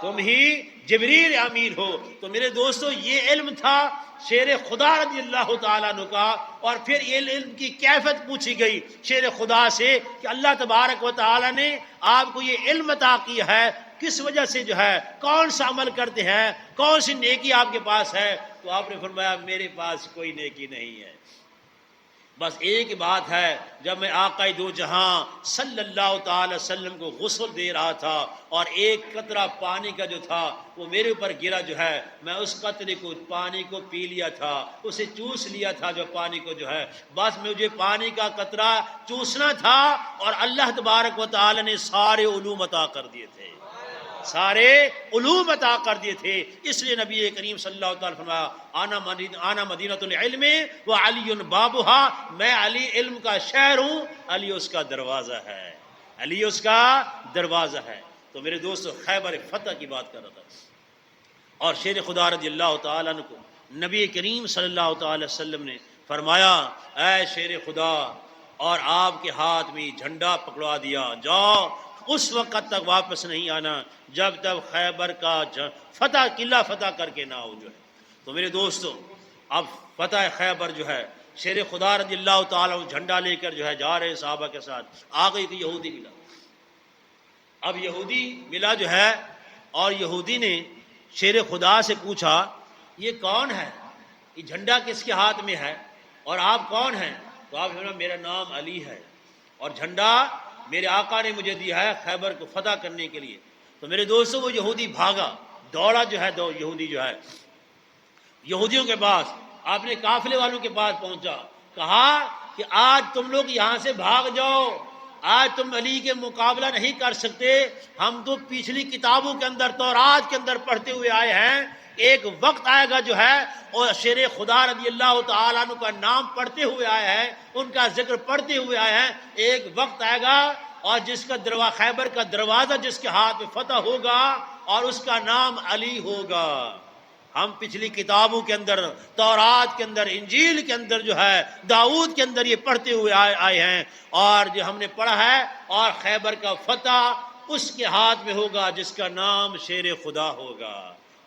تم ہی جبریل امین ہو۔ تو میرے دوستو یہ علم تھا شیر خدا رضی اللہ تعالیٰ عنہ کا، اور پھر یہ علم کی کیفیت پوچھی گئی شیر خدا سے کہ اللہ تبارک و تعالیٰ نے آپ کو یہ علم عطا کیا ہے، کس وجہ سے جو ہے، کون سا عمل کرتے ہیں، کون سی نیکی آپ کے پاس ہے؟ تو آپ نے فرمایا میرے پاس کوئی نیکی نہیں ہے، بس ایک بات ہے، جب میں آقا دو جہاں صلی اللہ تعالی وسلم کو غسل دے رہا تھا اور ایک قطرہ پانی کا جو تھا وہ میرے اوپر گرا جو ہے، میں اس قطرے کو پانی کو پی لیا تھا، اسے چوس لیا تھا جو پانی کو جو ہے، بس مجھے پانی کا قطرہ چوسنا تھا اور اللہ تبارک و تعالی نے سارے علوم عطا کر دیے تھے، سارے علوم عطا کر دیے تھے۔ اس لیے نبی کریم صلی اللہ تعالی فرمایا آنا مدینۃ العلم و علی بابها، میں علی علم کا شہر ہوں، علی اس کا دروازہ ہے، علی اس کا دروازہ ہے۔ تو میرے دوستو، خیبر فتح کی بات کر رہا تھا، اور شیر خدا رضی اللہ تعالیٰ عنہ کو نبی کریم صلی اللہ تعالی وسلم نے فرمایا، اے شیر خدا، اور آپ کے ہاتھ میں جھنڈا پکڑوا دیا، جاؤ اس وقت تک واپس نہیں آنا جب تک خیبر کا فتح قلعہ فتح کر کے نہ ہو جو ہے۔ تو میرے دوستو، اب فتح خیبر جو ہے، شیر خدا رضی اللہ تعالیٰ عنہ جھنڈا لے کر جو ہے جا رہے صحابہ کے ساتھ، آگے تو یہودی ملا۔ اب یہودی ملا جو ہے، اور یہودی نے شیر خدا سے پوچھا، یہ کون ہے، یہ جھنڈا کس کے ہاتھ میں ہے اور آپ کون ہیں؟ تو آپ نے، میرا نام علی ہے اور جھنڈا میرے آقا نے مجھے دیا ہے خیبر کو فتح کرنے کے لیے۔ تو میرے دوستوں، وہ یہودی بھاگا، دوڑا جو ہے، یہودی جو ہے یہودیوں کے پاس، اپنے قافلے والوں کے پاس پہنچا، کہا کہ آج تم لوگ یہاں سے بھاگ جاؤ، آج تم علی کے مقابلہ نہیں کر سکتے، ہم تو پچھلی کتابوں کے اندر تورات کے اندر پڑھتے ہوئے آئے ہیں، ایک وقت آئے گا جو ہے، اور شیر خدا رضی اللہ تعالیٰ عنہ کا نام پڑھتے ہوئے آئے ہیں، ان کا ذکر پڑھتے ہوئے آئے ہیں، ایک وقت آئے گا اور جس کا خیبر کا دروازہ جس کے ہاتھ میں فتح ہوگا اور اس کا نام علی ہوگا۔ ہم پچھلی کتابوں کے اندر، تورات کے اندر، انجیل کے اندر جو ہے، داؤد کے اندر یہ پڑھتے ہوئے آئے ہیں، اور جو ہم نے پڑھا ہے، اور خیبر کا فتح اس کے ہاتھ میں ہوگا جس کا نام شیر خدا ہوگا،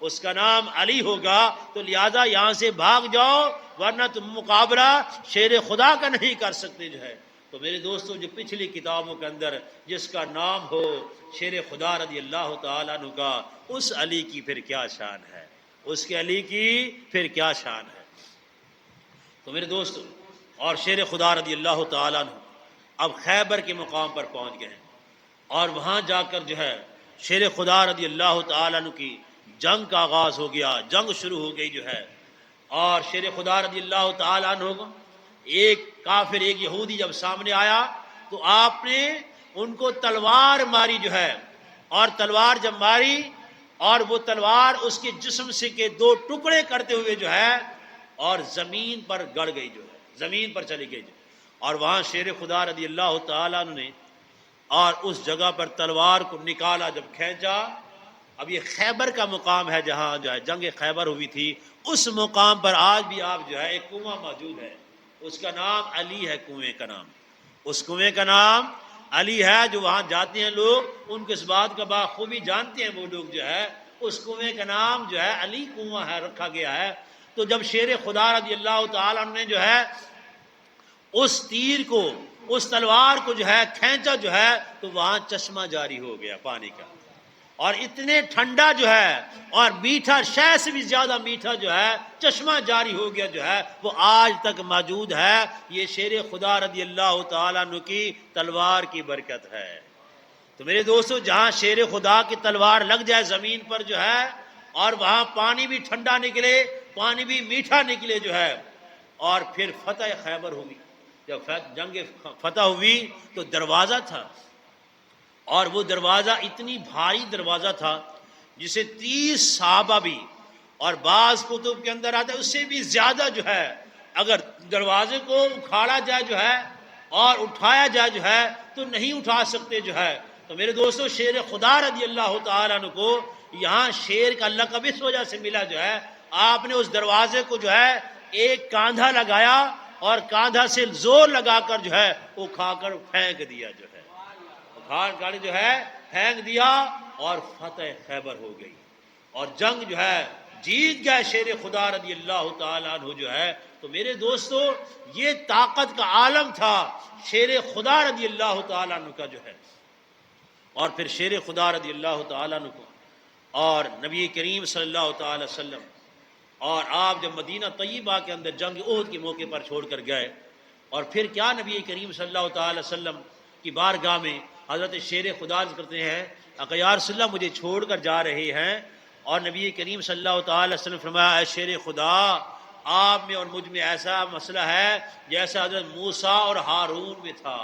اس کا نام علی ہوگا۔ تو لہذا یہاں سے بھاگ جاؤ، ورنہ تم مقابلہ شیر خدا کا نہیں کر سکتے جو ہے۔ تو میرے دوستوں، جو پچھلی کتابوں کے اندر جس کا نام ہو شیر خدا رضی اللہ تعالیٰ عنہ کا، اس علی کی پھر کیا شان ہے، اس کے علی کی پھر کیا شان ہے۔ تو میرے دوستو، اور شیر خدا رضی اللہ تعالیٰ عنہ اب خیبر کے مقام پر پہنچ گئے ہیں، اور وہاں جا کر جو ہے شیر خدا رضی اللہ تعالیٰ عنہ کی جنگ کا آغاز ہو گیا، جنگ شروع ہو گئی جو ہے۔ اور شیر خدا رضی اللہ تعالیٰ عنہ کو ایک کافر، ایک یہودی جب سامنے آیا تو آپ نے ان کو تلوار ماری جو ہے، اور تلوار جب ماری اور وہ تلوار اس کے جسم سے کے دو ٹکڑے کرتے ہوئے جو ہے، اور زمین پر گڑ گئی جو ہے، زمین پر چلی گئی جو، اور وہاں شیر خدا رضی اللہ تعالیٰ عنہ نے اور اس جگہ پر تلوار کو نکالا، جب کھینچا، اب یہ خیبر کا مقام ہے جہاں جو ہے جنگ خیبر ہوئی تھی، اس مقام پر آج بھی آپ جو ہے ایک کنواں موجود ہے، اس کا نام علی ہے، کنویں کا نام، اس کنویں کا نام علی ہے، جو وہاں جاتے ہیں لوگ ان کو اس بات کا بخوبی جانتے ہیں، وہ لوگ جو ہے اس کنویں کا نام جو ہے علی کنواں ہے رکھا گیا ہے۔ تو جب شیر خدا رضی اللہ تعالیٰ عنہ نے جو ہے اس تیر کو، اس تلوار کو جو ہے کھینچا جو ہے، تو وہاں چشمہ جاری ہو گیا پانی کا، اور اتنے ٹھنڈا جو ہے اور میٹھا، شہد سے بھی زیادہ میٹھا جو ہے چشمہ جاری ہو گیا جو ہے، وہ آج تک موجود ہے۔ یہ شیر خدا رضی اللہ تعالیٰ عنہ کی تلوار کی برکت ہے۔ تو میرے دوستو، جہاں شیر خدا کی تلوار لگ جائے زمین پر جو ہے، اور وہاں پانی بھی ٹھنڈا نکلے، پانی بھی میٹھا نکلے جو ہے، اور پھر فتح خیبر ہوئی، جب جنگ فتح ہوئی تو دروازہ تھا، اور وہ دروازہ اتنی بھاری دروازہ تھا جسے 30 صحابہ بھی، اور بعض کتب کے اندر آتا ہے اس سے بھی زیادہ جو ہے، اگر دروازے کو اکھاڑا جائے جو ہے اور اٹھایا جائے جو ہے تو نہیں اٹھا سکتے جو ہے۔ تو میرے دوستو، شیر خدا رضی اللہ تعالیٰ عنہ کو یہاں شیر کا لقب اس وجہ سے ملا جو ہے، آپ نے اس دروازے کو جو ہے ایک کاندھا لگایا، اور کاندھا سے زور لگا کر جو ہے وہ کھا کر پھینک دیا جو ہے، گاڑی جو ہے پھینک دیا، اور فتح خیبر ہو گئی، اور جنگ جو ہے جیت گئے شیر خدا رضی اللہ تعالیٰ عنہ جو ہے۔ تو میرے دوستو، یہ طاقت کا عالم تھا شیر خدا رضی اللہ تعالیٰ عنہ کا جو ہے۔ اور پھر شیر خدا رضی اللہ تعالیٰ عنہ کو اور نبی کریم صلی اللہ تعالی وسلم، اور آپ جب مدینہ طیبہ کے اندر جنگ احد کے موقع پر چھوڑ کر گئے، اور پھر کیا نبی کریم صلی اللہ تعالی وسلم کی بارگاہ میں حضرت شیر خدا عرض کرتے ہیں کہ یا رسول اللہ مجھے چھوڑ کر جا رہے ہیں، اور نبی کریم صلی اللہ تعالی وسلم فرمایا اے شیر خدا، آپ میں اور مجھ میں ایسا مسئلہ ہے جیسا حضرت موسیٰ اور ہارون میں تھا،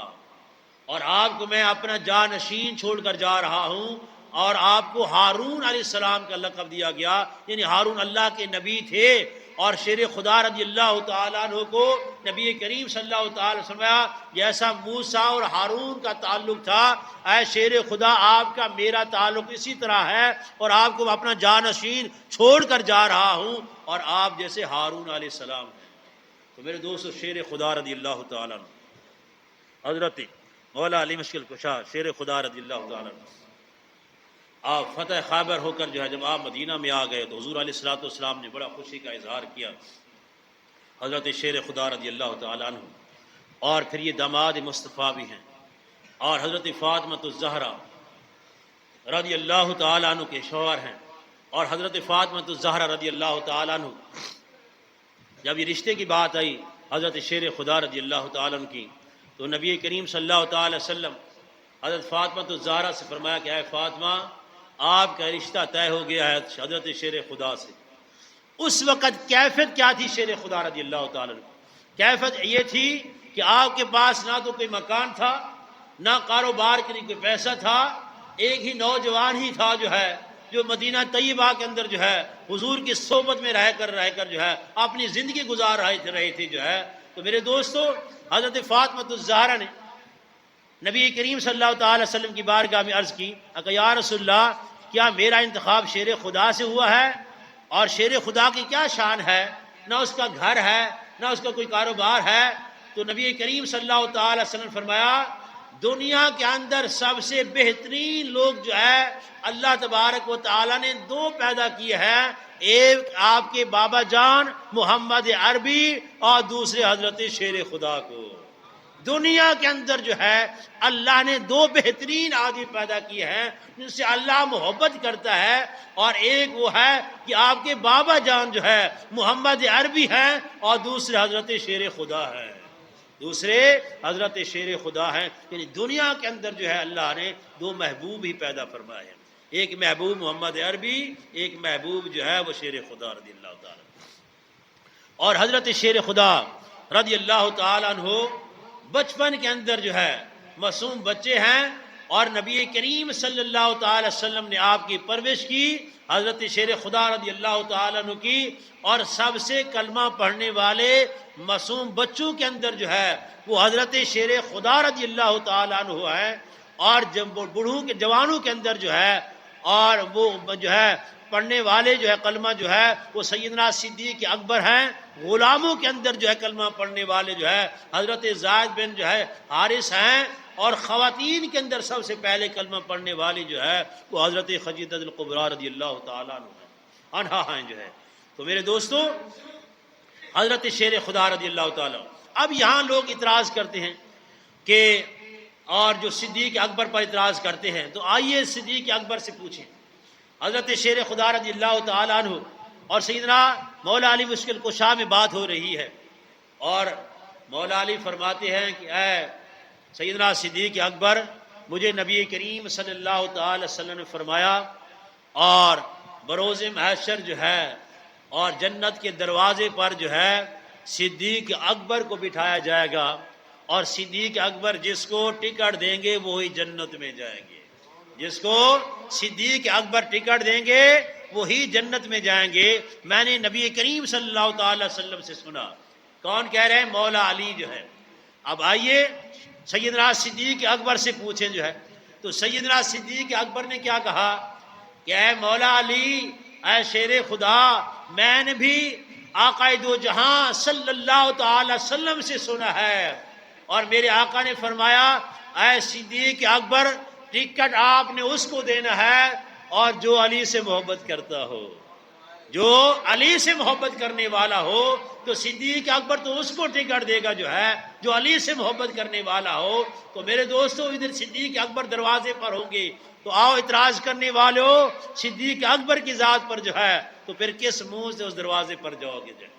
اور آپ کو میں اپنا جانشین چھوڑ کر جا رہا ہوں، اور آپ کو ہارون علیہ السلام کا لقب دیا گیا، یعنی ہارون اللہ کے نبی تھے، اور شیر خدا رضی اللہ تعالیٰ عنہ کو نبی کریم صلی اللہ تعالیٰ وسلم جیسا موسیٰ اور ہارون کا تعلق تھا، اے شیر خدا آپ کا میرا تعلق اسی طرح ہے، اور آپ کو اپنا جانشین چھوڑ کر جا رہا ہوں، اور آپ جیسے ہارون علیہ السلام ہیں۔ تو میرے دوستو، شیر خدا رضی اللہ تعالیٰ عنہ حضرت مولا علی مشکل کشا شیر خدا رضی اللہ تعالیٰ عنہ، آپ فتح خیبر ہو کر جو ہے جب آپ مدینہ میں آ گئے تو حضور علیہ الصلوۃ والسلام نے بڑا خوشی کا اظہار کیا، حضرت شیر خدا رضی اللہ تعالیٰ عنہ، اور پھر یہ داماد مصطفیٰ بھی ہیں، اور حضرت فاطمۃ الزہرا رضی اللہ تعالیٰ عنہ کے شوہر ہیں، اور حضرت فاطمۃ الزہرا رضی اللہ تعالیٰ عنہ، جب یہ رشتے کی بات آئی حضرت شیر خدا رضی اللہ تعالیٰ عنہ کی، تو نبی کریم صلی اللہ تعالی وسلم حضرت فاطمۃ الزہرا سے فرمایا کہ اے فاطمہ، آپ کا رشتہ طے ہو گیا ہے حضرت شیر خدا سے۔ اس وقت کیفیت کیا تھی شیر خدا رضی اللہ تعالیٰ عنہ؟ کیفیت یہ تھی کہ آپ کے پاس نہ تو کوئی مکان تھا، نہ کاروبار کے لیے کوئی پیسہ تھا، ایک ہی نوجوان ہی تھا جو ہے جو مدینہ طیبہ کے اندر جو ہے حضور کی صحبت میں رہ کر جو ہے اپنی زندگی گزار رہے تھے جو ہے۔ تو میرے دوستو، حضرت فاطمۃ الزہرا نے نبی کریم صلی اللہ تعالی وسلم کی بارگاہ میں عرض کی کہ یا رسول اللہ، کیا میرا انتخاب شیر خدا سے ہوا ہے؟ اور شیر خدا کی کیا شان ہے؟ نہ اس کا گھر ہے، نہ اس کا کوئی کاروبار ہے۔ تو نبی کریم صلی اللہ تعالی وسلم نے فرمایا، دنیا کے اندر سب سے بہترین لوگ جو ہے اللہ تبارک و تعالی نے دو پیدا کیے ہیں، ایک آپ کے بابا جان محمد عربی، اور دوسرے حضرت شیر خدا کو۔ دنیا کے اندر جو ہے اللہ نے دو بہترین آدمی پیدا کیے ہیں جن سے اللہ محبت کرتا ہے، اور ایک وہ ہے کہ آپ کے بابا جان جو ہے محمد عربی ہیں، اور دوسرے حضرت شیر خدا ہیں، دوسرے حضرت شیر خدا ہیں۔ یعنی دنیا کے اندر جو ہے اللہ نے دو محبوب ہی پیدا فرمائے ہیں، ایک محبوب محمد عربی، ایک محبوب جو ہے وہ شیر خدا رضی اللہ تعالیٰ۔ اور حضرت شیر خدا رضی اللہ تعالیٰ عنہ بچپن کے اندر جو ہے معصوم بچے ہیں، اور نبی کریم صلی اللہ تعالی وسلم نے آپ کی پرورش کی، حضرت شیر خدا رضی اللہ تعالیٰ عنہ کی، اور سب سے کلمہ پڑھنے والے معصوم بچوں کے اندر جو ہے وہ حضرت شیر خدا رضی اللہ تعالیٰ عنہ ہے، اور جب بوڑھوں کے جوانوں کے اندر جو ہے اور وہ جو ہے پڑھنے والے جو ہے کلمہ جو ہے وہ سیدنا صدیق اکبر ہیں، غلاموں کے اندر جو ہے کلمہ پڑھنے والے جو ہے حضرت زید بن جو ہے حارث ہیں، اور خواتین کے اندر سب سے پہلے کلمہ پڑھنے والی جو ہے وہ حضرت خدیجہ الکبریٰ رضی اللہ تعالیٰ عنہا ہیں جو ہے۔ تو میرے دوستو، حضرت شیر خدا رضی اللہ تعالیٰ، اب یہاں لوگ اعتراض کرتے ہیں کہ اور جو صدیق اکبر پر اعتراض کرتے ہیں، تو آئیے صدیق اکبر سے پوچھیں۔ حضرت شیر خدا رضی اللہ تعالیٰ عنہ اور سیدنا مولا علی مشکل کشا میں بات ہو رہی ہے، اور مولا علی فرماتے ہیں کہ اے سیدنا صدیق اکبر، مجھے نبی کریم صلی اللہ تعالی وسلم نے فرمایا، اور بروز محشر جو ہے اور جنت کے دروازے پر جو ہے صدیق اکبر کو بٹھایا جائے گا، اور صدیق اکبر جس کو ٹکٹ دیں گے وہی جنت میں جائیں گے، جس کو صدیق اکبر ٹکٹ دیں گے وہی جنت میں جائیں گے۔ میں نے نبی کریم صلی اللہ تعالی وسلم سے سنا۔ کون کہہ رہے ہیں؟ مولا علی جو ہے۔ اب آئیے سیدنا صدیق اکبر سے پوچھیں جو ہے، تو سیدنا صدیق اکبر نے کیا کہا کہ اے مولا علی، اے شیر خدا، میں نے بھی آقا دو جہاں صلی اللہ تعالی وسلم سے سنا ہے، اور میرے آقا نے فرمایا اے صدیق اکبر، ٹکٹ آپ نے اس کو دینا ہے اور جو علی سے محبت کرتا ہو، جو علی سے محبت کرنے والا ہو، تو صدیق اکبر تو اس کو ٹکٹ دے گا جو ہے جو علی سے محبت کرنے والا ہو۔ تو میرے دوستو، ادھر صدیق اکبر دروازے پر ہوں گے، تو آؤ اعتراض کرنے والوں، صدیق اکبر کی ذات پر جو ہے تو پھر کس منہ سے اس دروازے پر جاؤ گے جو ہے؟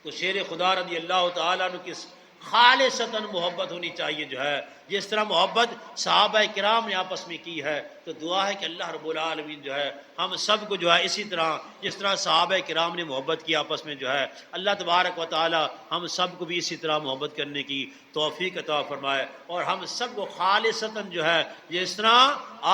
تو شیر خدا رضی اللہ تعالیٰ عنہ کی خالصتاً محبت ہونی چاہیے جو ہے، جس طرح محبت صحابہ کرام نے آپس میں کی ہے، تو دعا ہے کہ اللہ رب العالمین جو ہے ہم سب کو جو ہے اسی طرح جس طرح صحابہ کرام نے محبت کی آپس میں جو ہے، اللہ تبارک و تعالی ہم سب کو بھی اسی طرح محبت کرنے کی توفیق عطا فرمائے، اور ہم سب کو خالصتاً جو ہے جس طرح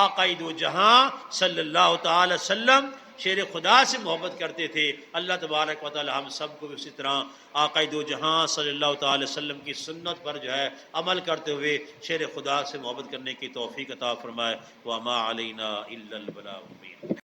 آقا دو جہاں صلی اللہ تعالی وسلم شیر خدا سے محبت کرتے تھے، اللہ تبارک و تعالی ہم سب کو اسی طرح آقا دو جہاں صلی اللہ تعالی وسلم کی سنت پر جو ہے عمل کرتے ہوئے شیر خدا سے محبت کرنے کی توفیق عطا فرمائے۔ وما علینا الا البلاغ المبین۔